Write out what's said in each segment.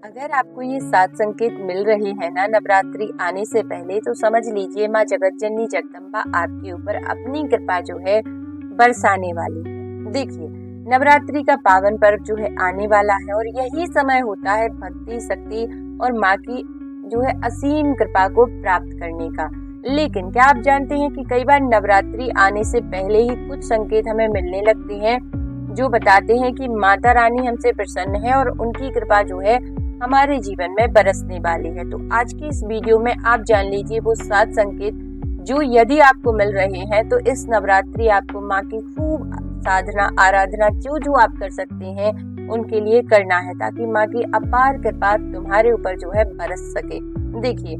अगर आपको ये 7 संकेत मिल रहे हैं ना नवरात्रि आने से पहले, तो समझ लीजिए माँ जगतजननी जगदम्बा आपके ऊपर अपनी कृपा जो है बरसाने वाली है। देखिए, नवरात्रि का पावन पर्व जो है आने वाला है और यही समय होता है भक्ति, शक्ति और माँ की जो है असीम कृपा को प्राप्त करने का। लेकिन क्या आप जानते हैं कि कई बार नवरात्रि आने से पहले ही कुछ संकेत हमें मिलने लगते हैं जो बताते हैं कि माता रानी हमसे प्रसन्न है और उनकी कृपा जो है हमारे जीवन में बरसने वाली है। तो आज की इस वीडियो में आप जान लीजिए वो 7 संकेत जो यदि आपको मिल रहे हैं तो इस नवरात्रि आपको माँ की खूब साधना आराधना जो आप कर सकते हैं उनके लिए करना है, ताकि माँ की अपार कृपा तुम्हारे ऊपर जो है बरस सके। देखिए,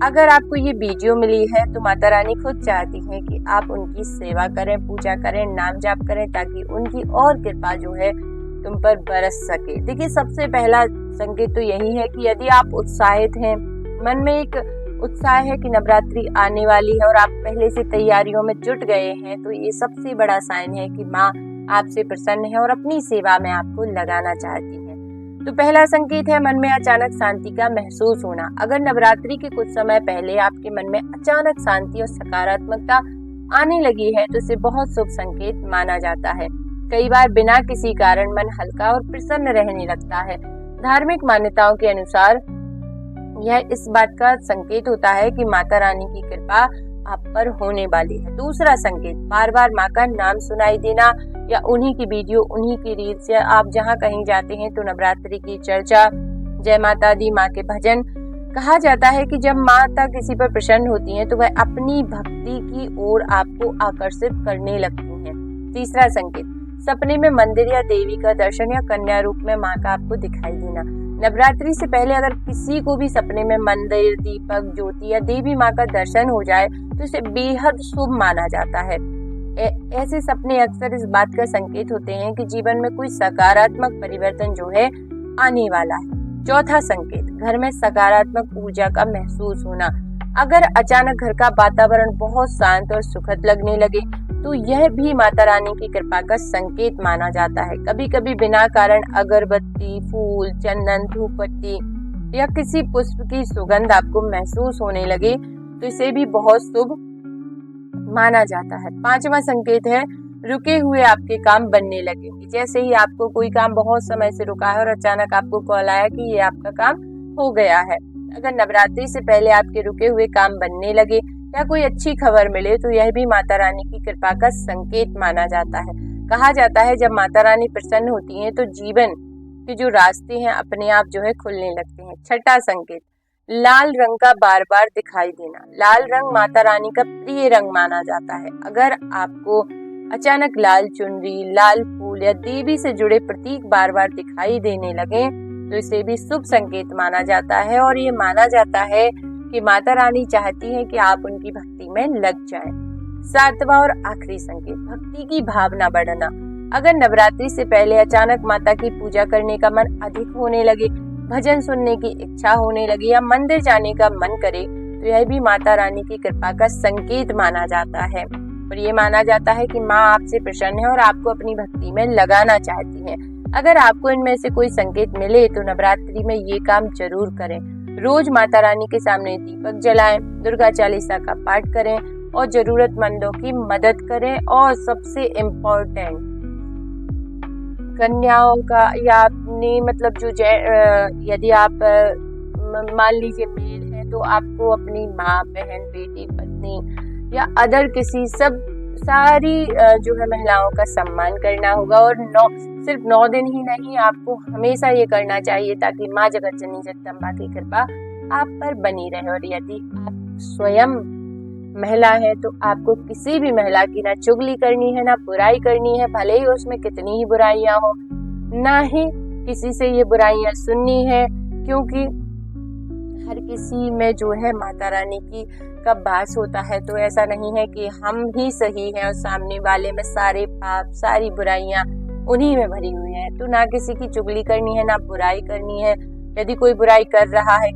अगर आपको ये वीडियो मिली है तो माता रानी खुद चाहती है कि आप उनकी सेवा करें, पूजा करें, नाम जाप करें, ताकि उनकी और कृपा जो है तुम पर बरस सके। देखिए, सबसे पहला संकेत तो यही है कि यदि आप उत्साहित हैं, मन में एक उत्साह है कि नवरात्रि आने वाली है और आप पहले से तैयारियों में जुट गए हैं, तो ये सबसे बड़ा साइन है कि माँ आपसे प्रसन्न है और अपनी सेवा में आपको लगाना चाहती है। तो पहला संकेत है मन में अचानक शांति का महसूस होना। अगर नवरात्रि के कुछ समय पहले आपके मन में अचानक शांति और सकारात्मकता आने लगी है तो इसे बहुत शुभ संकेत माना जाता है। कई बार बिना किसी कारण मन हल्का और प्रसन्न रहने लगता है। धार्मिक मान्यताओं के अनुसार यह इस बात का संकेत होता है कि माता रानी की कृपा आप पर होने वाली है। दूसरा संकेत, बार बार माँ का नाम सुनाई देना या उन्हीं की वीडियो, उन्हीं की रील्स, या आप जहाँ कहीं जाते हैं तो नवरात्रि की चर्चा, जय माता दी, माँ के भजन। कहा जाता है कि जब माता किसी पर प्रसन्न होती हैं तो वह अपनी भक्ति की ओर आपको आकर्षित करने लगती हैं। तीसरा संकेत, सपने में मंदिर या देवी का दर्शन या कन्या रूप में माँ का आपको दिखाई देना। नवरात्रि से पहले अगर किसी को भी सपने में मंदिर, दीपक, ज्योति या देवी माँ का दर्शन हो जाए तो इसे बेहद शुभ माना जाता है। ऐसे सपने अक्सर इस बात का संकेत होते हैं कि जीवन में कोई सकारात्मक परिवर्तन जो है आने वाला है। चौथा संकेत, घर में सकारात्मक ऊर्जा का महसूस होना। अगर अचानक घर का वातावरण बहुत शांत और सुखद लगने लगे तो यह भी माता रानी की कृपा का संकेत माना जाता है। कभी कभी बिना कारण अगरबत्ती, फूल, चंदन, धूपबत्ती या किसी पुष्प की सुगंध आपको महसूस होने लगे तो इसे भी बहुत शुभ माना जाता है। पांचवा संकेत है रुके हुए आपके काम बनने लगेंगे। जैसे ही आपको कोई काम बहुत समय से रुका है और अचानक आपको कॉल आया कि ये आपका काम हो गया है। अगर नवरात्रि से पहले आपके रुके हुए काम बनने लगे या कोई अच्छी खबर मिले तो यह भी माता रानी की कृपा का संकेत माना जाता है। कहा जाता है जब माता रानी प्रसन्न होती हैं तो जीवन के जो रास्ते हैं अपने आप जो है खुलने लगते हैं। छठा संकेत, लाल रंग का बार बार दिखाई देना। लाल रंग माता रानी का प्रिय रंग माना जाता है। अगर आपको अचानक लाल चुनरी, लाल फूल या देवी से जुड़े प्रतीक बार बार दिखाई देने लगे तो इसे भी शुभ संकेत माना जाता है और ये माना जाता है कि माता रानी चाहती है कि आप उनकी भक्ति में लग जाएं। सातवां और आखिरी संकेत, भक्ति की भावना बढ़ना। अगर नवरात्रि से पहले अचानक माता की पूजा करने का मन अधिक होने लगे, भजन सुनने की इच्छा होने लगे या मंदिर जाने का मन करे तो यह भी माता रानी की कृपा का संकेत माना जाता है और ये माना जाता है कि माँ आपसे प्रसन्न है और आपको अपनी भक्ति में लगाना चाहती है। अगर आपको इनमें से कोई संकेत मिले तो नवरात्रि में ये काम जरूर करें। रोज माता रानी के सामने दीपक जलाएं, दुर्गा चालीसा का पाठ करें और जरूरतमंदों की मदद करें। और सबसे इम्पोर्टेंट, कन्याओं का या अपनी मतलब जो यदि आप मान लीजिए मेल है तो आपको अपनी माँ, बहन, बेटी, पत्नी या अदर किसी सारी जो है महिलाओं का सम्मान करना होगा। और सिर्फ 9 दिन ही नहीं, आपको हमेशा ये करना चाहिए ताकि माँ जगतजननी जगदम्बा की कृपा आप पर बनी रहे। और यदि आप स्वयं महिला है तो आपको किसी भी महिला की ना चुगली करनी है, ना बुराई करनी है, भले ही उसमें कितनी ही बुराइयां हो, ना ही किसी से ये बुराइयां सुननी है, क्योंकि हर किसी में जो है माता रानी की का वास होता है। तो ऐसा नहीं है कि हम ही सही हैं और सामने वाले में सारे पाप, सारी बुराइयां उन्हीं में भरी हुई हैं। तो ना किसी की चुगली करनी है, ना बुराई करनी है। यदि कोई बुराई कर रहा है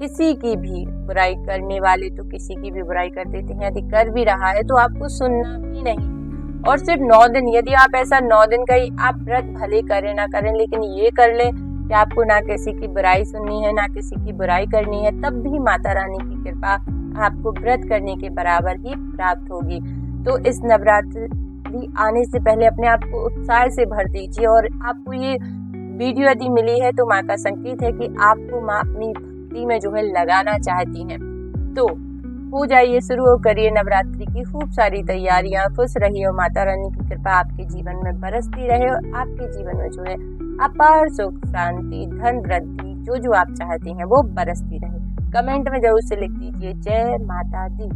किसी की भी बुराई करने वाले तो किसी की भी बुराई कर देते हैं, यदि कर भी रहा है तो आपको सुनना भी नहीं। और सिर्फ 9 दिन, यदि आप ऐसा 9 दिन का ही आप व्रत भले करें ना करें लेकिन ये कर लें कि आपको ना किसी की बुराई सुननी है, ना किसी की बुराई करनी है, तब भी माता रानी की कृपा आपको व्रत करने के बराबर ही प्राप्त होगी। तो इस नवरात्रि आने से पहले अपने आप को उत्साह से भर दीजिए। और आपको ये वीडियो यदि मिली है तो माँ का संकेत है कि आपको माँ अपनी भक्ति में जो है लगाना चाहती हैं। तो हो जाइए शुरू और करिए नवरात्रि की खूब सारी तैयारियां। खुश रहिए और माता रानी की कृपा आपके जीवन में बरसती रहे और आपके जीवन में जो है अपार सुख, शांति, धन वृद्धि जो आप चाहती हैं वो बरसती रहे। कमेंट में जरूर से लिख दीजिए जय माता दी।